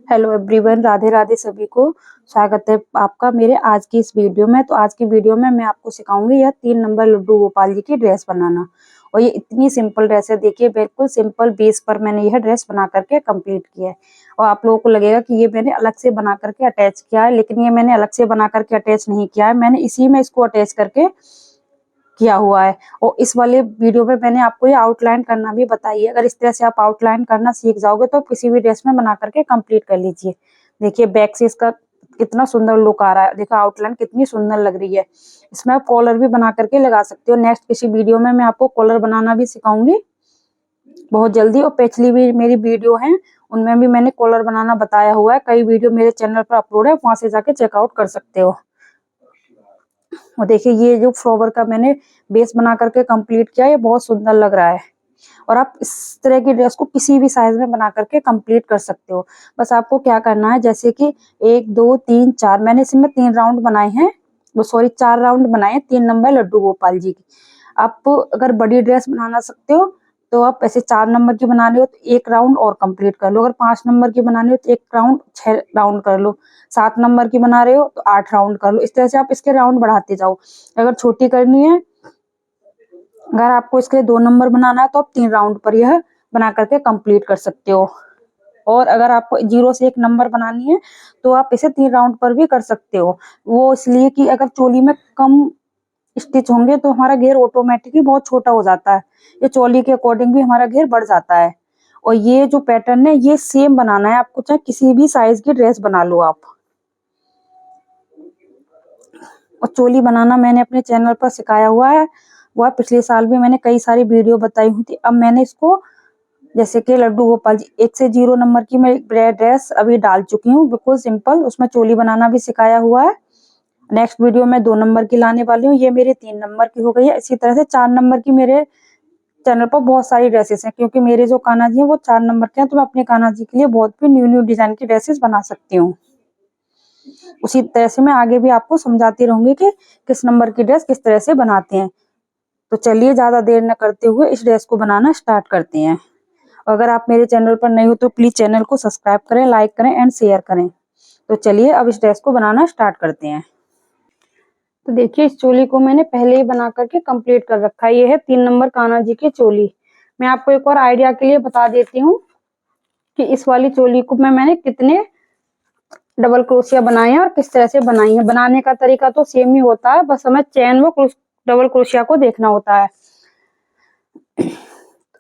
Hello everyone, Radhe Radhe सभी को। स्वागत है आपका मेरे आज की इस वीडियो में। तो आज की वीडियो में मैं आपको सिखाऊंगी यह 3 नंबर लड्डू गोपाल जी की ड्रेस बनाना। और ये इतनी सिंपल ड्रेस है, देखिए बिल्कुल सिंपल बेस पर मैंने यह ड्रेस बना करके कंप्लीट किया है। और आप लोगों को लगेगा कि ये मैंने अलग से बना करके अटैच किया है, लेकिन ये मैंने अलग से बना करके अटैच नहीं किया है, मैंने इसी में इसको अटैच करके किया हुआ है। और इस वाले वीडियो में मैंने आपको ये आउटलाइन करना भी बताई है। अगर इस तरह से आप आउटलाइन करना सीख जाओगे तो किसी भी ड्रेस में बना करके कंप्लीट कर लीजिए। देखिए बैक से इसका कितना सुंदर लुक आ रहा है, देखो आउटलाइन कितनी सुंदर लग रही है। इसमें आप कॉलर भी बना करके लगा सकते हो। नेक्स्ट किसी वीडियो में मैं आपको कॉलर बनाना भी सिखाऊंगी बहुत जल्दी। और पिछली भी मेरी वीडियो है उनमें भी मैंने कॉलर बनाना बताया हुआ है। कई वीडियो मेरे चैनल पर अपलोड है, वहां से जाके चेकआउट कर सकते हो। और देखिए ये जो फ्लावर का मैंने बेस बना करके कंप्लीट किया, ये बहुत सुंदर लग रहा है। और आप इस तरह की ड्रेस को किसी भी साइज में बना करके कंप्लीट कर सकते हो। बस आपको क्या करना है, जैसे कि 1 2 3 4 मैंने इसमें 3 राउंड बनाए हैं, वो सॉरी 4 राउंड बनाए हैं 3 नंबर लड्डू गोपाल जी की। आप अगर बड़ी ड्रेस बनाना सकते हो तो आप ऐसे 4 नंबर की बना रहे हो तो 1 राउंड और कंप्लीट कर लो। अगर 5 नंबर की बना रहे हो तो 1 राउंड 6 राउंड कर लो। 7 नंबर की बना रहे हो तो 8 राउंड कर लो। इस तरह से आप इसके राउंड बढ़ाते जाओ। अगर छोटी करनी है, अगर आपको इसके लिए 2 नंबर बनाना है तो आप 3 राउंड पर यह बना करके कंप्लीट कर सकते हो। और अगर आपको 0 से 1 नंबर बनानी है तो आप इसे 3 राउंड पर भी कर सकते हो। वो इसलिए कि अगर चोली में कम स्टिच होंगे तो हमारा घेर ऑटोमेटिकली बहुत छोटा हो जाता है। ये चोली के अकॉर्डिंग भी हमारा घेर बढ़ जाता है। और ये जो पैटर्न है ये सेम बनाना है आपको, चाहे किसी भी साइज की ड्रेस बना लो आप। और चोली बनाना मैंने अपने चैनल पर सिखाया हुआ है, वह पिछले साल भी मैंने कई सारी वीडियो बताई हुई थी। अब मैंने इसको जैसे कि लड्डू गोपाल जी 1 से 0 नंबर की मैं ड्रेस अभी डाल चुकी हूँ, बिल्कुल सिंपल। उसमें चोली बनाना भी सिखाया हुआ है। नेक्स्ट वीडियो में 2 नंबर की लाने वाली हूँ। ये मेरी 3 नंबर की हो गई है। इसी तरह से 4 नंबर की मेरे चैनल पर बहुत सारी ड्रेसेस हैं, क्योंकि मेरे जो कान्हा जी हैं वो 4 नंबर के हैं, तो मैं अपने कान्हा जी के लिए बहुत भी न्यू न्यू डिजाइन की ड्रेसेस बना सकती हूँ। उसी तरह से मैं आगे भी आपको समझाती रहूंगी कि किस नंबर की ड्रेस किस तरह से बनाते हैं। तो चलिए ज्यादा देर न करते हुए इस ड्रेस को बनाना स्टार्ट करते हैं। अगर आप मेरे चैनल पर नए हो तो प्लीज चैनल को सब्सक्राइब करें, लाइक करें एंड शेयर करें। तो चलिए अब इस ड्रेस को बनाना स्टार्ट करते हैं। तो देखिए इस चोली को मैंने पहले ही बना करके कंप्लीट कर रखा है। ये है 3 नंबर कान्हा जी की चोली। मैं आपको एक और आइडिया के लिए बता देती हूँ कि इस वाली चोली को मैंने कितने डबल क्रोशिया बनाए हैं और किस तरह से बनाई है। बनाने का तरीका तो सेम ही होता है, बस हमें चेन व डबल क्रोशिया को देखना होता है।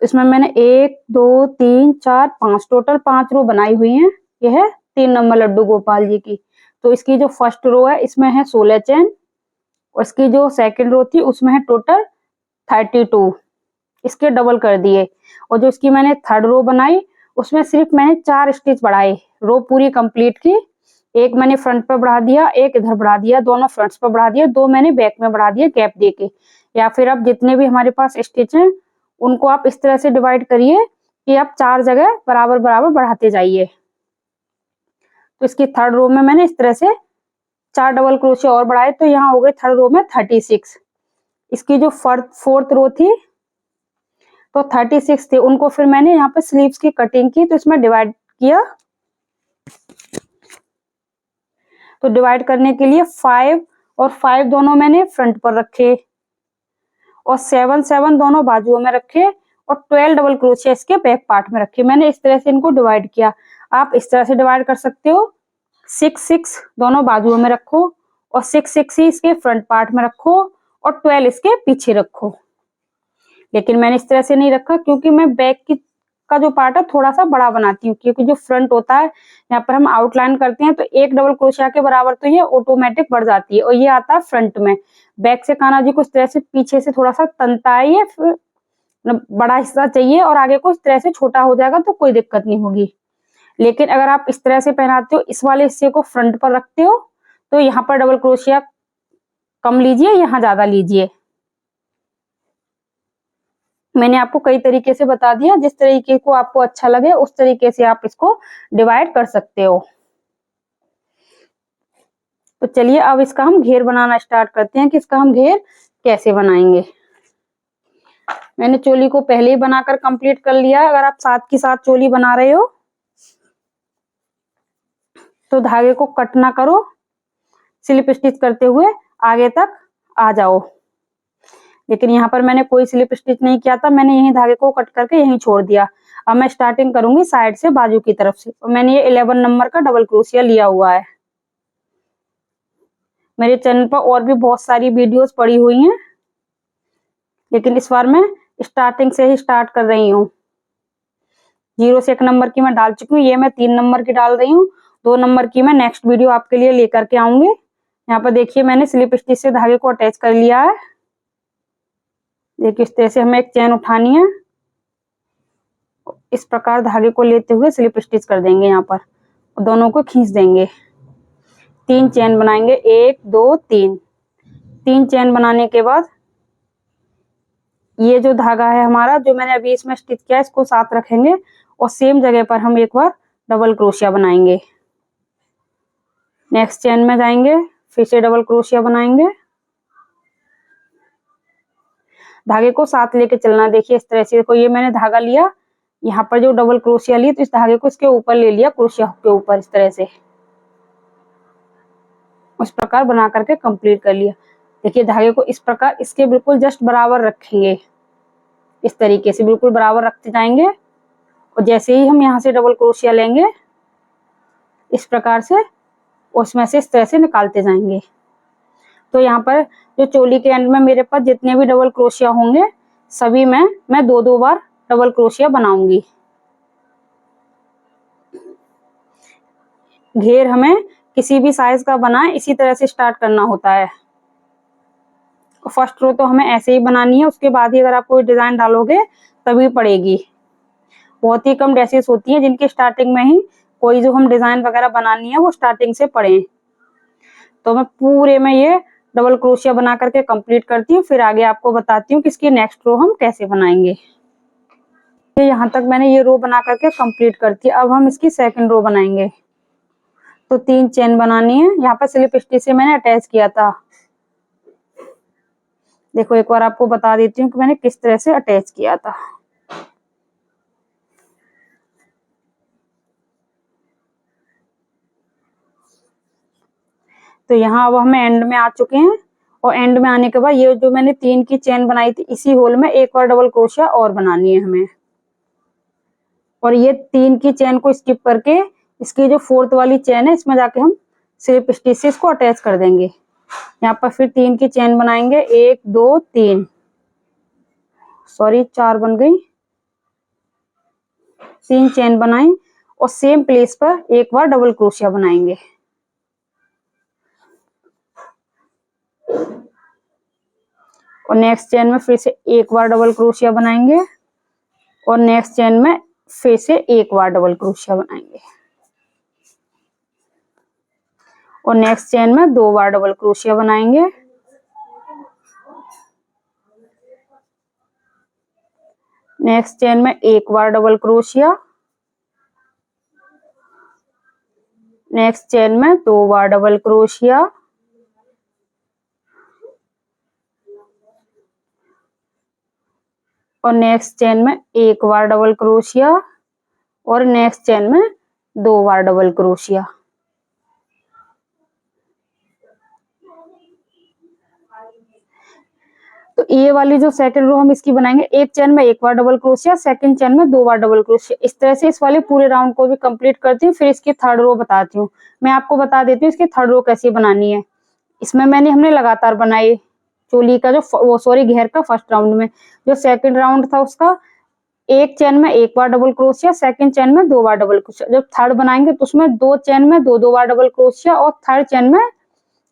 इसमें मैंने 1 2 3 4 5 टोटल 5 रो बनाई हुई हैं। यह है 3 नंबर लड्डू गोपाल जी की। तो इसकी जो फर्स्ट रो है इसमें है 16 चेन, और इसकी जो सेकंड रो थी उसमें है टोटल 32, इसके डबल कर दिए। और जो इसकी मैंने थर्ड रो बनाई उसमें सिर्फ मैंने 4 स्टिच बढ़ाए, रो पूरी कंप्लीट की। एक मैंने फ्रंट पर बढ़ा दिया, एक इधर बढ़ा दिया, दोनों फ्रंट्स पर बढ़ा दिया, 2 मैंने बैक में बढ़ा दिया गैप देके। या फिर आप जितने भी हमारे पास स्टिच हैं उनको आप इस तरह से डिवाइड करिए कि आप 4 जगह बराबर बराबर बढ़ाते जाइए। तो इसकी थर्ड रो में मैंने इस तरह से 4 डबल क्रोशिया और बढ़ाए, तो यहाँ हो गए थर्ड रो में 36। इसकी जो फोर्थ रो थी तो 36 थे, उनको फिर मैंने यहाँ पे स्लीव्स की कटिंग की तो इसमें डिवाइड किया। तो डिवाइड करने के लिए 5 और 5 दोनों मैंने फ्रंट पर रखे, और 7 7 दोनों बाजुओं में रखे, और 12 डबल क्रोशिया इसके बैक पार्ट में रखे। मैंने इस तरह से इनको डिवाइड किया। आप इस तरह से डिवाइड कर सकते हो, 6 6 दोनों बाजुओं में रखो, और 6 6 ही इसके फ्रंट पार्ट में रखो, और 12 इसके पीछे रखो। लेकिन मैंने इस तरह से नहीं रखा क्योंकि मैं बैक की का जो पार्ट है थोड़ा सा बड़ा बनाती हूँ, क्योंकि जो फ्रंट होता है यहाँ पर हम आउटलाइन करते हैं तो 1 डबल क्रोशिया के बराबर तो ये ऑटोमेटिक बढ़ जाती है, और ये आता है फ्रंट में। बैक से कान्हा जी को इस तरह से पीछे से थोड़ा सा तनता है, ये फिर बड़ा हिस्सा चाहिए, और आगे को इस तरह से छोटा हो जाएगा तो कोई दिक्कत नहीं होगी। लेकिन अगर आप इस तरह से पहनाते हो, इस वाले हिस्से को फ्रंट पर रखते हो, तो यहाँ पर डबल क्रोशिया कम लीजिए, यहाँ ज्यादा लीजिए। मैंने आपको कई तरीके से बता दिया, जिस तरीके को आपको अच्छा लगे उस तरीके से आप इसको डिवाइड कर सकते हो। तो चलिए अब इसका हम घेर बनाना स्टार्ट करते हैं कि इसका हम घेर कैसे बनाएंगे। मैंने चोली को पहले ही बनाकर कंप्लीट कर लिया। अगर आप साथ की साथ चोली बना रहे हो तो धागे को कट ना करो, स्लिप स्टिच करते हुए आगे तक आ जाओ। लेकिन यहाँ पर मैंने कोई स्लिप स्टिच नहीं किया था, मैंने यही धागे को कट करके यहीं छोड़ दिया। अब मैं स्टार्टिंग करूंगी साइड से, बाजू की तरफ से। और मैंने ये 11 नंबर का डबल क्रोशिया लिया हुआ है। मेरे चैनल पर और भी बहुत सारी वीडियोस पड़ी हुई हैं, लेकिन इस बार मैं स्टार्टिंग से ही स्टार्ट कर रही हूँ। 0 से 1 नंबर की मैं डाल चुकी हूँ, ये मैं 3 नंबर की डाल रही हूँ। 2 नंबर की मैं नेक्स्ट वीडियो आपके लिए लेकर के आऊंगी। यहाँ पर देखिए मैंने स्लिप स्टिच से धागे को अटैच कर लिया है। देखिए इस तरह से हमें एक चैन उठानी है, इस प्रकार धागे को लेते हुए स्लिप स्टिच कर देंगे यहाँ पर, और दोनों को खींच देंगे। 3 चैन बनाएंगे, 1 2 3। 3 चैन बनाने के बाद ये जो धागा है हमारा, जो मैंने अभी इसमें स्टिच किया है, इसको साथ रखेंगे और सेम जगह पर हम एक बार डबल क्रोशिया बनाएंगे। नेक्स्ट चैन में जाएंगे, फिर से डबल क्रोशिया बनाएंगे। धागे को साथ लेके चलना। देखिए इस तरह से, देखो ये मैंने धागा लिया, यहाँ पर जो डबल क्रोशिया ली, तो इस धागे को इसके ऊपर ले लिया, क्रोशिया के ऊपर इस तरह से, उस प्रकार बना करके कंप्लीट कर लिया। देखिए धागे को इस प्रकार इसके बिल्कुल जस्ट बराबर रखेंगे, इस तरीके से बिल्कुल बराबर रखते जाएंगे। और जैसे ही हम यहाँ से डबल क्रोशिया लेंगे, इस प्रकार से उसमें से इस तरह से निकालते जाएंगे। तो यहाँ पर जो चोली के एंड में मेरे पास जितने भी डबल क्रोशिया होंगे, सभी में मैं 2-2 बार डबल क्रोशिया बनाऊंगी। घेर हमें किसी भी साइज का बनाए, इसी तरह से स्टार्ट करना होता है। फर्स्ट रो तो हमें ऐसे ही बनानी है, उसके बाद ही अगर आप कोई डिजाइन डालोगे तभी पड़ेगी। बहुत ही कम ड्रेसेस होती हैं जिनके स्टार्टिंग में ही कोई जो हम डिजाइन वगैरह बनानी है वो स्टार्टिंग से पड़े। तो मैं पूरे में ये डबल क्रोशिया बना करके कंप्लीट करती हूँ, फिर आगे आपको बताती हूँ कि इसकी नेक्स्ट रो हम कैसे बनाएंगे। यहाँ तक मैंने ये रो बना करके कंप्लीट करती है। अब हम इसकी सेकंड रो बनाएंगे। तो 3 चेन बनानी है। यहाँ पर स्लिप स्टिच से मैंने अटैच किया था। देखो एक बार आपको बता देती हूँ कि मैंने किस तरह से अटैच किया था। तो यहाँ अब हमें एंड में आ चुके हैं, और एंड में आने के बाद ये जो मैंने 3 की चेन बनाई थी, इसी होल में एक और डबल क्रोशिया और बनानी है हमें। और ये 3 की चेन को स्किप करके इसकी जो 4th वाली चेन है, इसमें जाके हम स्लिप स्टिच से इसको अटैच कर देंगे। यहाँ पर फिर 3 की चेन बनाएंगे, 1 2 3, सॉरी 4 बन गई। 3 चेन बनाई और सेम प्लेस पर एक बार डबल क्रोशिया बनाएंगे। और नेक्स्ट चेन में फिर से एक बार डबल क्रोशिया बनाएंगे, और नेक्स्ट चेन में फिर से एक बार डबल क्रोशिया बनाएंगे, और नेक्स्ट चेन में 2 बार डबल क्रोशिया बनाएंगे। नेक्स्ट चेन में एक बार डबल क्रोशिया, नेक्स्ट चेन में 2 बार डबल क्रोशिया, और नेक्स्ट चेन में एक बार डबल क्रोशिया, और नेक्स्ट चेन में 2 बार डबल क्रोशिया। तो ये वाली जो सेकंड रो हम इसकी बनाएंगे, एक चेन में एक बार डबल क्रोशिया, सेकंड चेन में 2 बार डबल क्रोशिया। इस तरह से इस वाले पूरे राउंड को भी कंप्लीट करती हूँ। फिर इसकी थर्ड रो बताती हूँ। मैं आपको बता देती हूँ इसकी थर्ड रो कैसे बनानी है। इसमें हमने लगातार बनाई चोली का जो घेर का फर्स्ट राउंड में। जो सेकंड राउंड था उसका एक चेन में एक बार डबल क्रोशिया, सेकंड चेन में 2 बार डबल क्रोशिया। जब थर्ड बनाएंगे तो उसमें 2 चेन में 2-2 बार डबल क्रोशिया, और थर्ड चेन में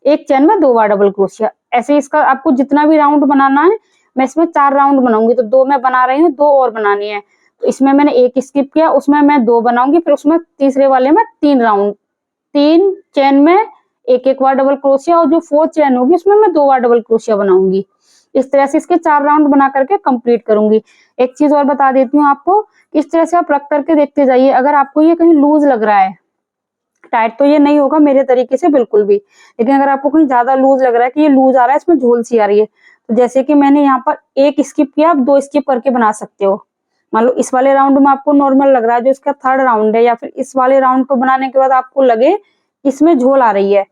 एक चेन में 2 बार डबल क्रोशिया। ऐसे इसका आपको जितना भी राउंड बनाना है, मैं इसमें 4 राउंड बनाऊंगी। तो 2 मैं बना रही हूँ, 2 और बनानी है। तो इसमें मैंने एक स्किप किया, उसमें मैं 2 बनाऊंगी। फिर उसमें तीसरे वाले में 3 राउंड, 3 चेन में एक बार डबल क्रोशिया, और जो 4th चेन होगी उसमें मैं 2 बार डबल क्रोशिया बनाऊंगी। इस तरह से इसके 4 राउंड बना करके कंप्लीट करूंगी। एक चीज और बता देती हूँ आपको, इस तरह से आप रख करके देखते जाइए। अगर आपको ये कहीं लूज लग रहा है, टाइट तो ये नहीं होगा मेरे तरीके से बिल्कुल भी, लेकिन अगर आपको कहीं ज्यादा लूज लग रहा है कि ये लूज आ रहा है, इसमें झोल सी आ रही है, तो जैसे कि मैंने यहाँ पर एक स्किप किया, आप 2 स्किप करके बना सकते हो। मान लो इस वाले राउंड में आपको नॉर्मल लग रहा है, जो इसका थर्ड राउंड है, या फिर इस वाले राउंड को बनाने के बाद आपको लगे इसमें झोल आ रही है।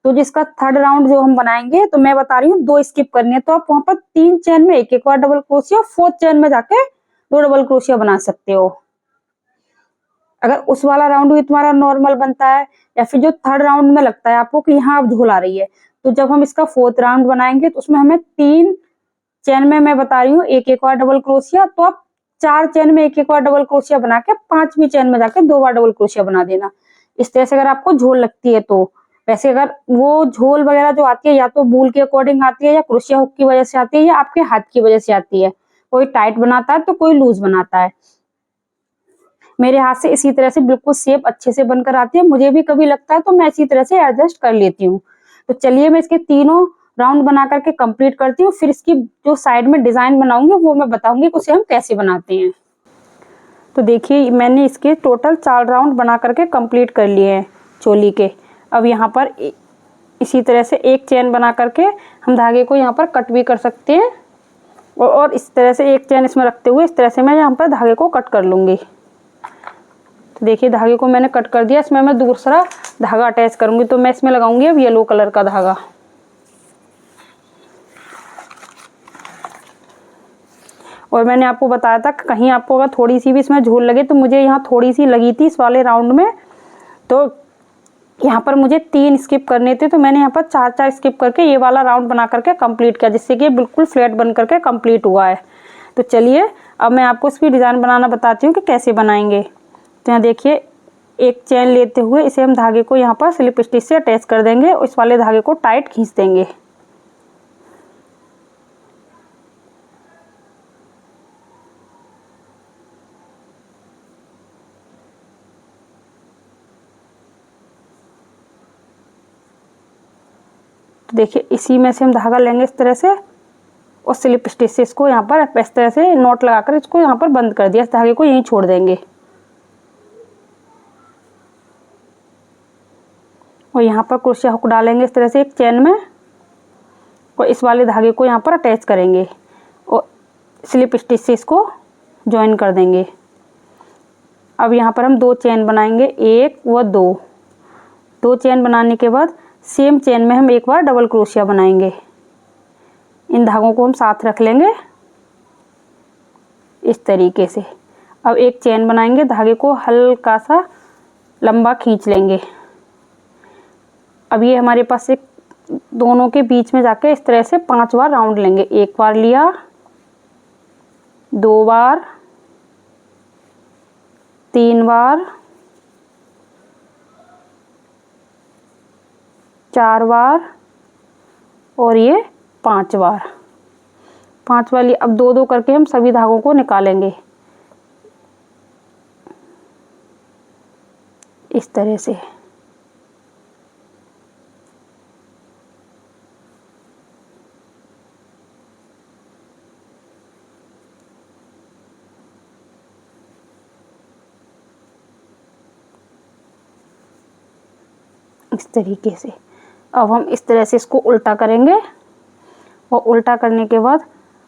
तो जिसका थर्ड राउंड जो हम बनाएंगे, तो मैं बता रही हूँ 2 स्किप करनी है, तो आप वहां पर 3 चेन में एक बार डबल क्रोशिया, 4th चेन में जाके 2 डबल क्रोशिया बना सकते हो। अगर उस वाला राउंड भी तुम्हारा नॉर्मल बनता है, या फिर जो थर्ड राउंड में लगता है आपको कि यहाँ अब झोल आ रही है, तो जब हम इसका 4th राउंड बनाएंगे तो उसमें हमें 3 चेन में, मैं बता रही हूँ, एक बार डबल क्रोशिया, तो आप 4 चेन में एक बार डबल क्रोशिया बना के 5वीं चेन में जाके 2 बार डबल क्रोशिया बना देना। इस तरह से अगर आपको झोल लगती है तो। वैसे अगर वो झोल वगैरह जो आती है, या तो बूल के अकॉर्डिंग आती है, या क्रोशिया हुक की वजह से आती है, या आपके हाथ की वजह से आती है। कोई टाइट बनाता है तो कोई लूज बनाता है। मेरे हाथ से इसी तरह से बिल्कुल शेप अच्छे से बनकर आती है। मुझे भी कभी लगता है तो मैं इसी तरह से एडजस्ट कर लेती हूँ। तो चलिए मैं इसके तीनों राउंड बना करके कंप्लीट करती हूँ, फिर इसकी जो साइड में डिजाइन बनाऊंगी वो मैं बताऊंगी उसे हम कैसे बनाते हैं। तो देखिए मैंने इसके टोटल 4 राउंड बना करके कंप्लीट कर लिए हैं चोली के। अब यहाँ पर इसी तरह से एक चेन बना करके हम धागे को यहाँ पर कट भी कर सकते हैं, और इस तरह से एक चेन इसमें रखते हुए इस तरह से मैं यहाँ पर धागे को कट कर लूंगी। तो देखिए धागे को मैंने कट कर दिया। इसमें मैं दूसरा धागा अटैच करूंगी, तो मैं इसमें लगाऊंगी अब येलो कलर का धागा। और मैंने आपको बताया था कहीं आपको अगर थोड़ी सी भी इसमें झोल लगे, तो मुझे यहाँ थोड़ी सी लगी थी इस वाले राउंड में, तो यहाँ पर मुझे 3 स्किप करने थे, तो मैंने यहाँ पर 4 स्किप करके ये वाला राउंड बना करके कंप्लीट किया, जिससे कि बिल्कुल फ्लैट बन करके कंप्लीट हुआ है। तो चलिए अब मैं आपको इसकी डिज़ाइन बनाना बताती हूँ कि कैसे बनाएंगे। तो यहाँ देखिए एक चेन लेते हुए इसे हम धागे को यहाँ पर स्लिप स्टिच से अटैच कर देंगे, और इस वाले धागे को टाइट खींच देंगे। तो देखिए इसी में से हम धागा लेंगे इस तरह से, और स्लिप स्टिच से इसको यहाँ पर इस तरह से नॉट लगाकर इसको यहाँ पर बंद कर दिया। इस धागे को यहीं छोड़ देंगे, और यहाँ पर क्रोशिया हुक डालेंगे इस तरह से एक चेन में, और इस वाले धागे को यहाँ पर अटैच करेंगे, और स्लिप स्टिच से इसको ज्वाइन कर देंगे। अब यहाँ पर हम 2 चेन बनाएंगे, 1 व 2 चेन बनाने के बाद सेम चेन में हम एक बार डबल क्रोशिया बनाएंगे। इन धागों को हम साथ रख लेंगे इस तरीके से। अब एक चेन बनाएंगे, धागे को हल्का सा लंबा खींच लेंगे। अब ये हमारे पास एक दोनों के बीच में जाके इस तरह से 5 बार राउंड लेंगे। 1 बार लिया, 2 बार, 3 बार, 4 बार, और ये 5 बार। 5 वाली अब 2-2 करके हम सभी धागों को निकालेंगे इस तरह से। इस तरीके से अब हम इस तरह से इसको उल्टा करेंगे, और उल्टा करने के बाद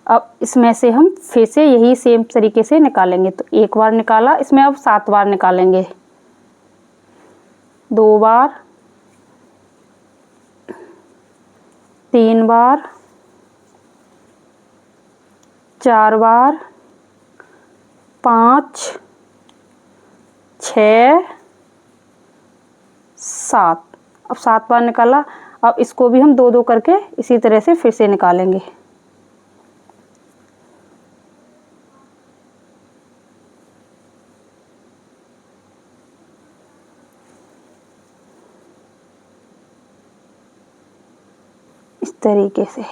अब इसमें से हम फिर से यही सेम तरीके से निकालेंगे। तो 1 बार निकाला, इसमें अब 7 बार निकालेंगे। 2 बार, 3 बार, 4 बार, 5, 6, 7। अब 7 बार निकाला। अब इसको भी हम 2-2 करके इसी तरह से फिर से निकालेंगे। इस तरीके से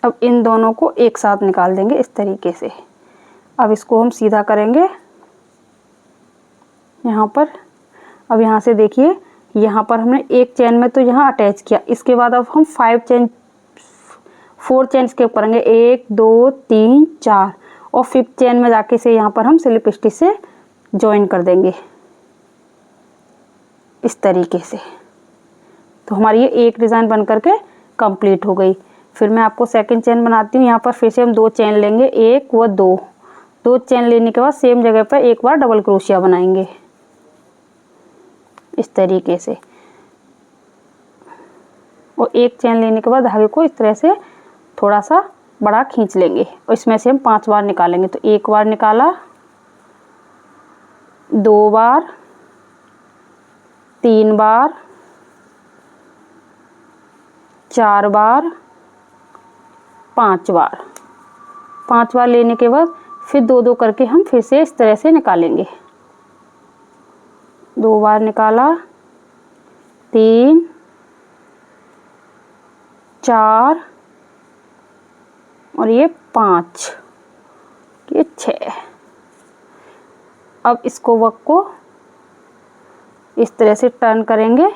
अब इन दोनों को एक साथ निकाल देंगे इस तरीके से। अब इसको हम सीधा करेंगे यहाँ पर। अब यहाँ से देखिए यहाँ पर हमने एक चेन में तो यहाँ अटैच किया, इसके बाद अब हम 4 चेन स्किप करेंगे, 1 2 3 4, और 5th चेन में जाके से यहाँ पर हम स्लिप स्टिच से ज्वाइन कर देंगे इस तरीके से। तो हमारी ये एक डिज़ाइन बन करके कंप्लीट हो गई। फिर मैं आपको सेकंड चेन बनाती हूँ। यहाँ पर फिर से हम 2 चेन लेंगे, 1 व 2 चेन लेने के बाद सेम जगह पर एक बार डबल क्रोशिया बनाएंगे इस तरीके से, और 1 चेन लेने के बाद धागे को इस तरह से थोड़ा सा बड़ा खींच लेंगे और इसमें से हम 5 बार निकालेंगे। तो 1 बार निकाला, 2 बार, 3 बार, 4 बार, 5 बार। 5 बार लेने के बाद फिर 2-2 करके हम फिर से इस तरह से निकालेंगे। 2 बार निकाला, 3, 4 और ये 5, ये 6। अब इसको वर्क को इस तरह से टर्न करेंगे।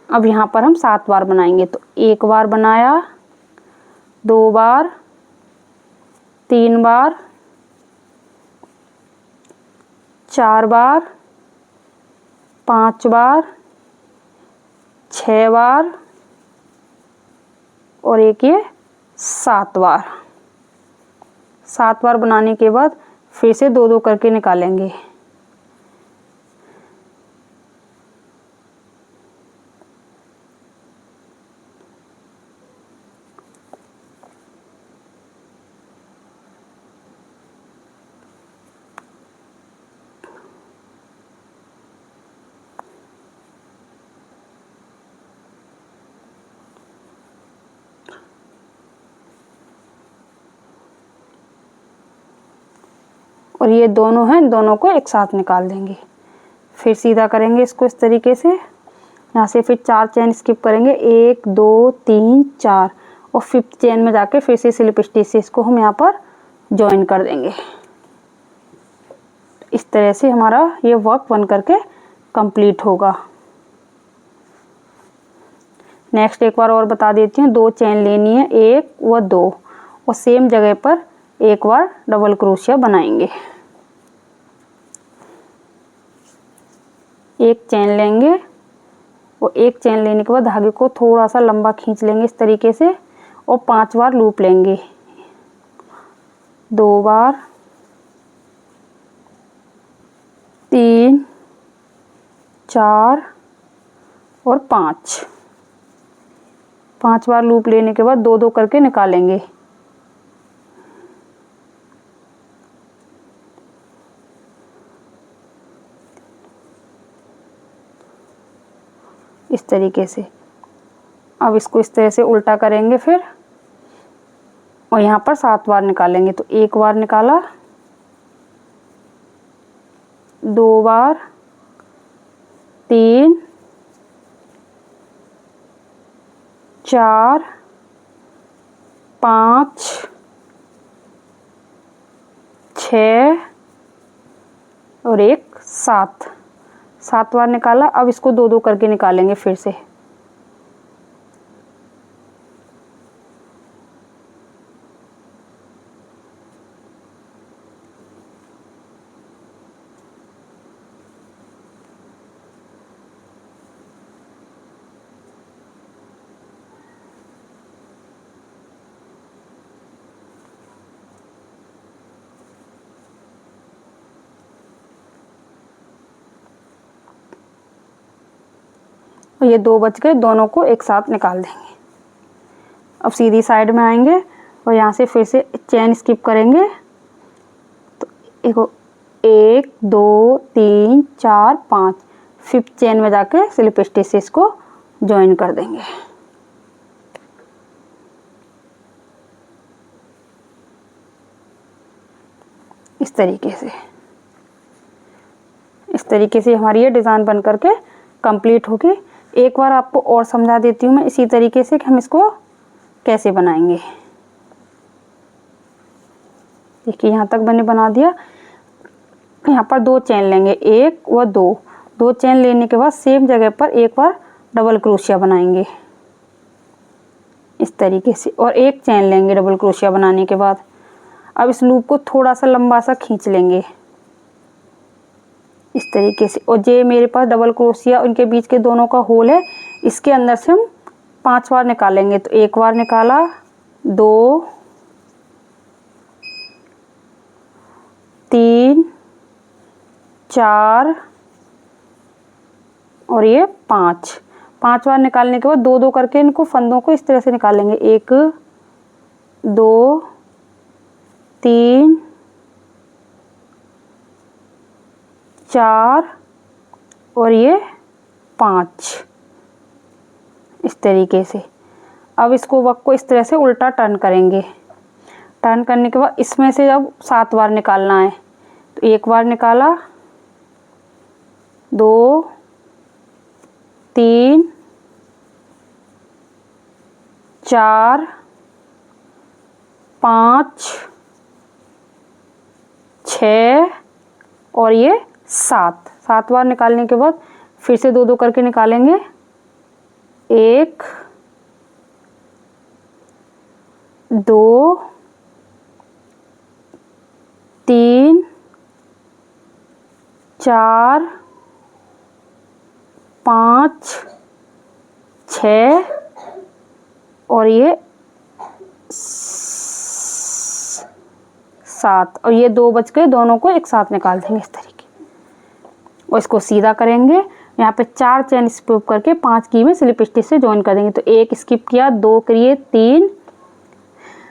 अब यहाँ पर हम 7 बार बनाएंगे। तो 1 बार बनाया, 2 बार, 3 बार, 4 बार, 5 बार, 6 बार और एक ये 7 बार। 7 बार बनाने के बाद फिर से 2-2 करके निकालेंगे। और ये दोनों हैं, दोनों को एक साथ निकाल देंगे। फिर सीधा करेंगे इसको इस तरीके से। यहाँ से फिर 4 चेन स्किप करेंगे, 1 2 3 4 और 5th चेन में जाके फिर से स्लिप स्टिच से इसको हम यहाँ पर ज्वाइन कर देंगे। इस तरह से हमारा ये वर्क बन करके कंप्लीट होगा। नेक्स्ट एक बार और बता देती हूँ। 2 चेन लेनी है, 1 व 2 और सेम जगह पर एक बार डबल क्रोशिया बनाएंगे। 1 चेन लेंगे और 1 चेन लेने के बाद धागे को थोड़ा सा लंबा खींच लेंगे इस तरीके से और 5 बार लूप लेंगे। 2 बार, 3, 4 और 5 बार लूप लेने के बाद 2-2 करके निकालेंगे। इस तरीके से। अब इसको इस तरह से उल्टा करेंगे फिर, और यहाँ पर 7 बार निकालेंगे। तो 1 बार निकाला, 2 बार, 3, 4, 5, 6 और एक 7 बार निकाला। अब इसको 2-2 करके निकालेंगे फिर से। और ये 2 बच गए, दोनों को एक साथ निकाल देंगे। अब सीधी साइड में आएंगे और यहाँ से फिर से चेन स्किप करेंगे। तो 1 2 3 4 5 5th चेन में जाके स्लिप स्टिच से इसको ज्वाइन कर देंगे। इस तरीके से हमारी ये डिज़ाइन बन करके कंप्लीट होगी। एक बार आपको और समझा देती हूँ मैं इसी तरीके से कि हम इसको कैसे बनाएंगे। देखिए यहाँ तक मैंने बना दिया। यहाँ पर 2 चेन लेंगे, 1 व 2 चेन लेने के बाद सेम जगह पर एक बार डबल क्रोशिया बनाएंगे इस तरीके से, और 1 चेन लेंगे डबल क्रोशिया बनाने के बाद। अब इस लूप को थोड़ा सा लंबा सा खींच लेंगे इस तरीके से, और जे मेरे पास डबल क्रोशिया उनके बीच के दोनों का होल है, इसके अंदर से हम 5 बार निकालेंगे। तो 1 बार निकाला, 2, 3, 4 और ये 5। 5 बार निकालने के बाद 2-2 करके इनको फंदों को इस तरह से निकालेंगे। 1, 2, 3, 4 और ये 5, इस तरीके से। अब इसको वक को इस तरह से उल्टा टर्न करेंगे। टर्न करने के बाद इसमें से अब 7 बार निकालना है। तो 1 बार निकाला, 2, 3, 4, 5, 6 और ये 7। 7 बार निकालने के बाद फिर से 2-2 करके निकालेंगे। 1, 2, 3, 4, 5, 6 और ये 7 और ये 2 बच गए, दोनों को एक साथ निकाल देंगे इस तरीके और इसको सीधा करेंगे। यहाँ पे 4 चेन स्किप करके 5 की में स्लिप स्टिच से ज्वाइन कर देंगे। तो 1 स्किप किया, 2 करिए, 3,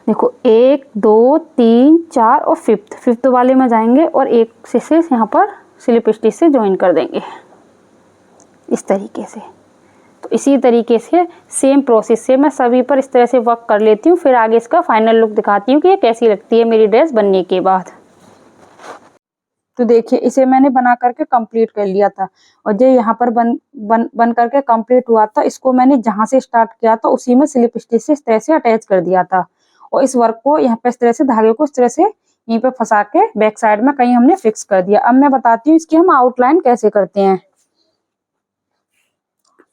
देखो 1, 2, 3, 4 और फिफ्थ वाले में जाएंगे और एक से यहाँ पर स्लिप स्टिच से ज्वाइन कर देंगे इस तरीके से। तो इसी तरीके से सेम प्रोसेस से मैं सभी पर इस तरह से वर्क कर लेती हूँ। फिर आगे इसका फाइनल लुक दिखाती हूँ कि ये कैसी लगती है मेरी ड्रेस बनने के बाद। तो देखिए इसे मैंने बना करके कंप्लीट कर लिया था और जो यहाँ पर बन करके कंप्लीट हुआ था, इसको मैंने जहाँ से स्टार्ट किया था उसी में स्लिप स्टिच से इस तरह से अटैच कर दिया था और इस वर्क को यहाँ पे इस तरह से धागे को इस तरह से यहीं पे फंसा के बैक साइड में कहीं हमने फिक्स कर दिया। अब मैं बताती हूँ इसकी हम आउटलाइन कैसे करते हैं।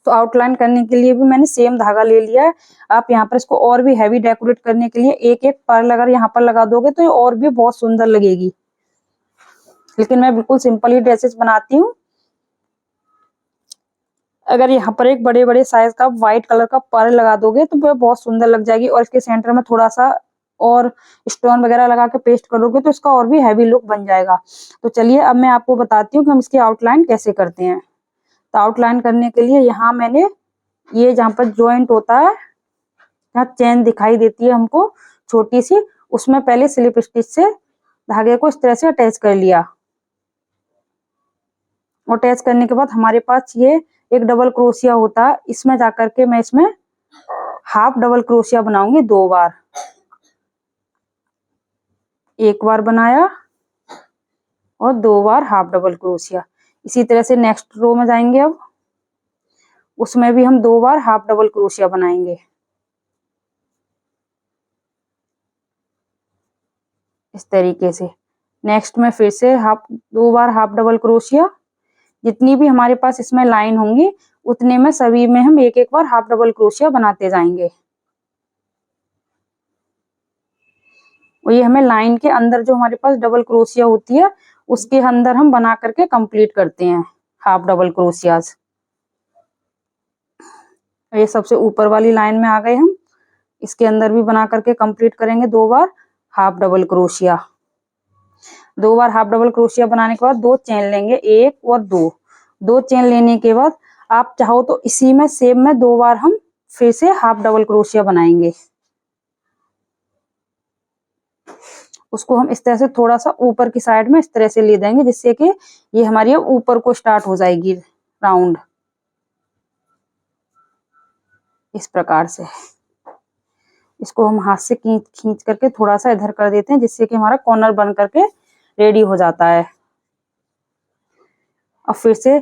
तो आउटलाइन करने के लिए भी मैंने सेम धागा ले लिया है। आप यहाँ पर इसको और भी हैवी डेकोरेट करने के लिए एक एक पर्ल अगर यहाँ पर लगा दोगे तो ये और भी बहुत सुंदर लगेगी, लेकिन मैं बिल्कुल सिंपल ही ड्रेसेस बनाती हूँ। अगर यहाँ पर एक बड़े बड़े साइज का व्हाइट कलर का पर्ल लगा दोगे तो वो बहुत सुंदर लग जाएगी और इसके सेंटर में थोड़ा सा और स्टोन वगैरह लगा के पेस्ट करोगे तो इसका और भी हैवी लुक बन जाएगा। तो चलिए अब मैं आपको बताती हूँ कि हम इसकी आउटलाइन कैसे करते हैं। तो आउटलाइन करने के लिए यहाँ मैंने ये जहाँ पर ज्वाइंट होता है, यहाँ चेन दिखाई देती है हमको छोटी सी, उसमें पहले स्लिप स्टिच से धागे को इस तरह से अटैच कर लिया। अटैच करने के बाद हमारे पास ये एक डबल क्रोशिया होता है, इसमें जाकर के मैं इसमें हाफ डबल क्रोशिया बनाऊंगी 2 बार। 1 बार बनाया और 2 बार हाफ डबल क्रोशिया। इसी तरह से नेक्स्ट रो में जाएंगे, अब उसमें भी हम 2 बार हाफ डबल क्रोशिया बनाएंगे इस तरीके से। नेक्स्ट में फिर से 2 बार हाफ डबल क्रोशिया। जितनी भी हमारे पास इसमें लाइन होंगी उतने में सभी में हम एक एक बार हाफ डबल क्रोशिया बनाते जाएंगे और ये हमें लाइन के अंदर जो हमारे पास डबल क्रोशिया होती है उसके अंदर हम बना करके कंप्लीट करते हैं हाफ डबल क्रोशियाज। ये सबसे ऊपर वाली लाइन में आ गए हम, इसके अंदर भी बना करके कंप्लीट करेंगे 2 बार हाफ डबल क्रोशिया। 2 बार हाफ डबल क्रोशिया बनाने के बाद 2 चेन लेंगे, 1 और 2 चेन लेने के बाद आप चाहो तो इसी में सेम में 2 बार हम फिर से हाफ डबल क्रोशिया बनाएंगे। उसको हम इस तरह से थोड़ा सा ऊपर की साइड में इस तरह से ले देंगे जिससे कि ये हमारी ऊपर को स्टार्ट हो जाएगी राउंड इस प्रकार से। इसको हम हाथ से खींच करके थोड़ा सा इधर कर देते हैं जिससे कि हमारा कॉर्नर बन करके रेडी हो जाता है। अब फिर से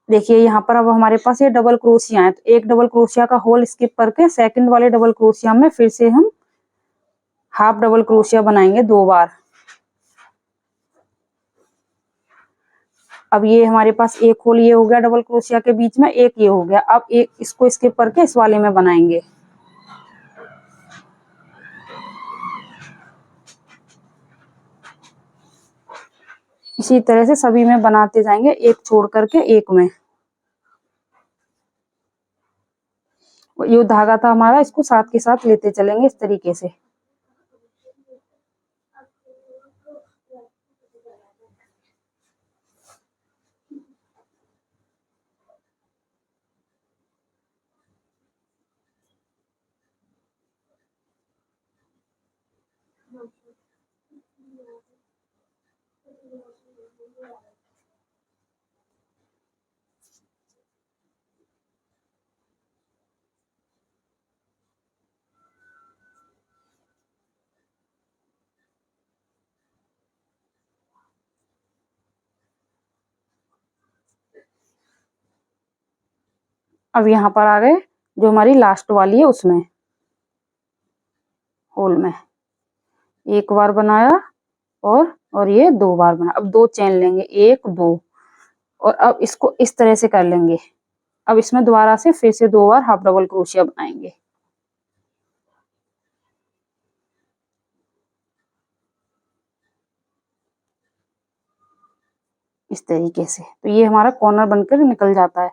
देखिए यहाँ पर अब हमारे पास ये डबल क्रोशिया है, तो एक डबल क्रोशिया का होल स्किप करके सेकंड वाले डबल क्रोशिया में फिर से हम हाफ डबल क्रोशिया बनाएंगे 2 बार। अब ये हमारे पास एक होल ये हो गया डबल क्रोशिया के बीच में, एक ये हो गया। अब एक इसको स्किप करके इस वाले में बनाएंगे। इसी तरह से सभी में बनाते जाएंगे, एक छोड़ करके एक में। ये धागा था हमारा, इसको साथ के साथ लेते चलेंगे इस तरीके से। अब यहाँ पर आ गए जो हमारी लास्ट वाली है उसमें होल में एक बार बनाया और ये 2 बार बना। अब 2 चेन लेंगे, 1 2, और अब इसको इस तरह से कर लेंगे। अब इसमें दोबारा से फिर से 2 बार हाफ डबल क्रोशिया बनाएंगे इस तरीके से। तो ये हमारा कॉर्नर बनकर निकल जाता है।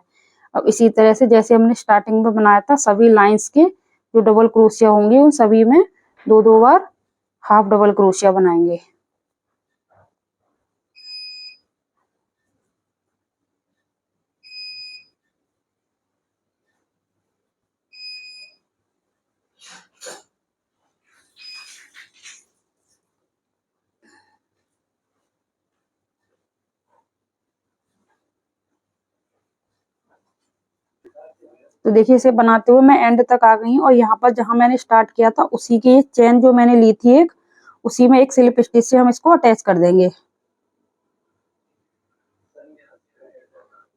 अब इसी तरह से जैसे हमने स्टार्टिंग में बनाया था, सभी लाइंस के जो डबल क्रोशिया होंगे उन सभी में 2-2 बार हाफ डबल क्रोशिया बनाएंगे। तो देखिए इसे बनाते हुए मैं एंड तक आ गई हूँ, और यहाँ पर जहाँ मैंने स्टार्ट किया था उसी की चेन जो मैंने ली थी एक, उसी में एक स्लिप स्टिच से हम इसको अटैच कर देंगे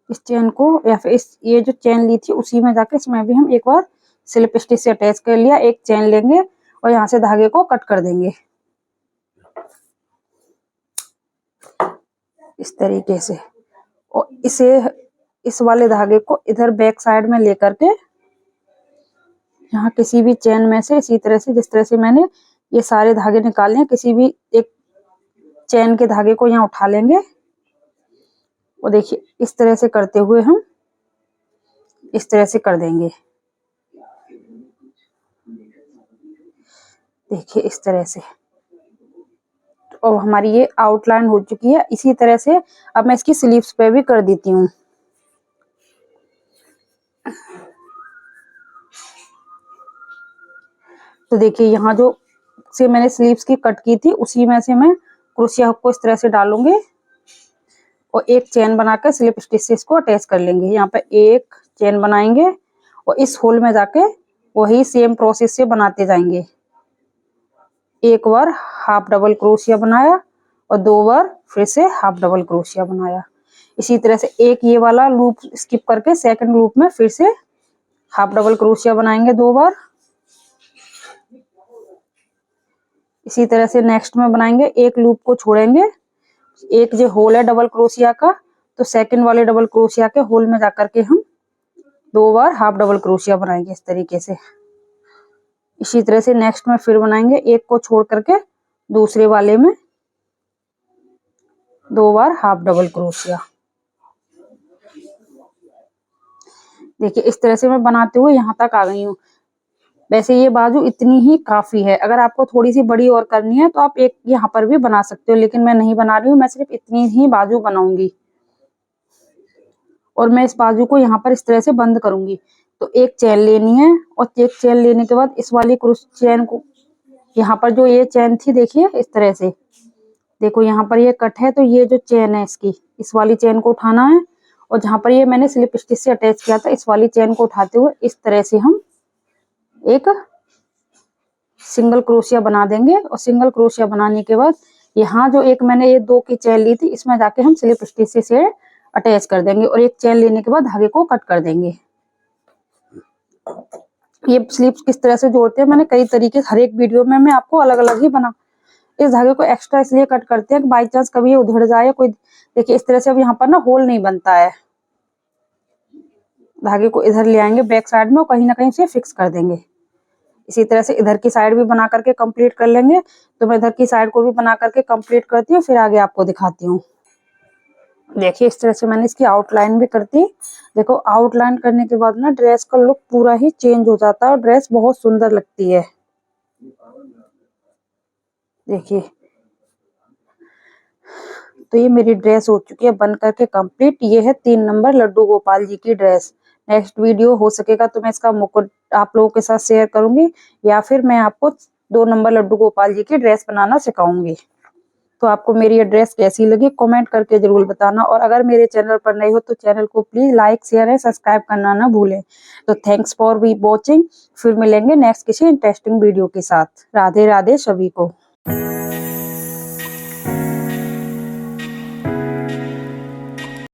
इस चेन को, या फिर इस ये जो चेन ली थी उसी में जाके इसमें भी हम एक बार स्लिप स्टिच से अटैच कर लिया। एक चेन लेंगे और यहाँ से धागे को कट कर देंगे इस तरीके से, और इसे इस वाले धागे को इधर बैक साइड में लेकर के यहाँ किसी भी चेन में से इसी तरह से, जिस तरह से मैंने ये सारे धागे निकाले हैं, किसी भी एक चेन के धागे को यहाँ उठा लेंगे, और देखिए इस तरह से करते हुए हम इस तरह से कर देंगे। देखिए इस तरह से, और हमारी ये आउटलाइन हो चुकी है। इसी तरह से अब मैं इसकी स्लीव्स पे भी कर देती हूँ। तो देखिए यहाँ जो से मैंने स्लीव्स की कट की थी उसी में से मैं क्रोशिया हुक को इस तरह से डालूंगी और एक चेन बनाकर स्लिप स्टिच से इसको अटैच कर लेंगे। यहाँ पे एक चेन बनाएंगे और इस होल में जाके वही सेम प्रोसेस से बनाते जाएंगे। एक बार हाफ डबल क्रोशिया बनाया और 2 बार फिर से हाफ डबल क्रोशिया बनाया। इसी तरह से एक ये वाला लूप स्किप करके सेकंड लूप में फिर से हाफ डबल क्रोशिया बनाएंगे 2 बार। इसी तरह से नेक्स्ट में बनाएंगे, एक लूप को छोड़ेंगे, एक जो होल है डबल क्रोशिया का, तो सेकंड वाले डबल क्रोशिया के होल में जाकर के हम 2 बार हाफ डबल क्रोशिया बनाएंगे इस तरीके से। इसी तरह से नेक्स्ट में फिर बनाएंगे, एक को छोड़ करके दूसरे वाले में 2 बार हाफ डबल क्रोशिया। देखिए इस तरह से मैं बनाते हुए यहाँ तक आ गई हूँ। वैसे ये बाजू इतनी ही काफी है, अगर आपको थोड़ी सी बड़ी और करनी है तो आप एक यहाँ पर भी बना सकते हो, लेकिन मैं नहीं बना रही हूँ, मैं सिर्फ इतनी ही बाजू बनाऊंगी और मैं इस बाजू को यहाँ पर इस तरह से बंद करूंगी। तो एक चेन लेनी है और एक चेन लेने के बाद इस वाली चेन को यहाँ पर जो ये चेन थी देखिए इस तरह से, देखो यहाँ पर ये कट है, तो ये जो चेन है इसकी इस वाली चेन को उठाना है और जहाँ पर ये मैंने स्लिप स्टिच से अटैच किया था इस वाली चेन को उठाते हुए इस तरह से हम एक सिंगल क्रोशिया बना देंगे। और सिंगल क्रोशिया बनाने के बाद यहाँ जो एक मैंने ये 2 की चेन ली थी इसमें जाके हम स्लिप स्टिच से अटैच कर देंगे और एक चेन लेने के बाद धागे को कट कर देंगे। ये स्लिप्स किस तरह से जोड़ते हैं मैंने कई तरीके, हर एक वीडियो में मैं आपको अलग अलग ही बना। इस धागे को एक्स्ट्रा इसलिए कट करते हैं कि बाई चांस कभी ये उधड़ जाए कोई। देखिए इस तरह से अब यहाँ पर ना होल नहीं बनता है, धागे को इधर ले आएंगे बैक साइड में और कहीं ना कहीं से फिक्स कर देंगे। इसी तरह से इधर की साइड भी बना करके कंप्लीट कर लेंगे। तो मैं इधर की साइड को भी बना करके कंप्लीट करती हूँ, फिर आगे आपको दिखाती हूँ। देखिए इस तरह से मैंने इसकी आउटलाइन भी करती, देखो आउटलाइन करने के बाद ना ड्रेस का लुक पूरा ही चेंज हो जाता है और ड्रेस बहुत सुंदर लगती है। देखिए, तो ये मेरी ड्रेस हो चुकी है बन करके कंप्लीट। ये है 3 नंबर लड्डू गोपाल जी की ड्रेस। नेक्स्ट वीडियो हो सकेगा तो मैं इसका मुकुट आप लोगों के साथ शेयर करूंगी, या फिर मैं आपको 2 नंबर लड्डू गोपाल जी की ड्रेस बनाना सिखाऊंगी। तो आपको मेरी ये ड्रेस कैसी लगी कमेंट करके जरूर बताना, और अगर मेरे चैनल पर नए हो तो चैनल को please like share and subscribe करना ना भूलें। तो थैंक्स फॉर बी वॉचिंग। फिर मिलेंगे नेक्स्ट किसी इंटरेस्टिंग वीडियो के साथ। राधे राधे सभी को।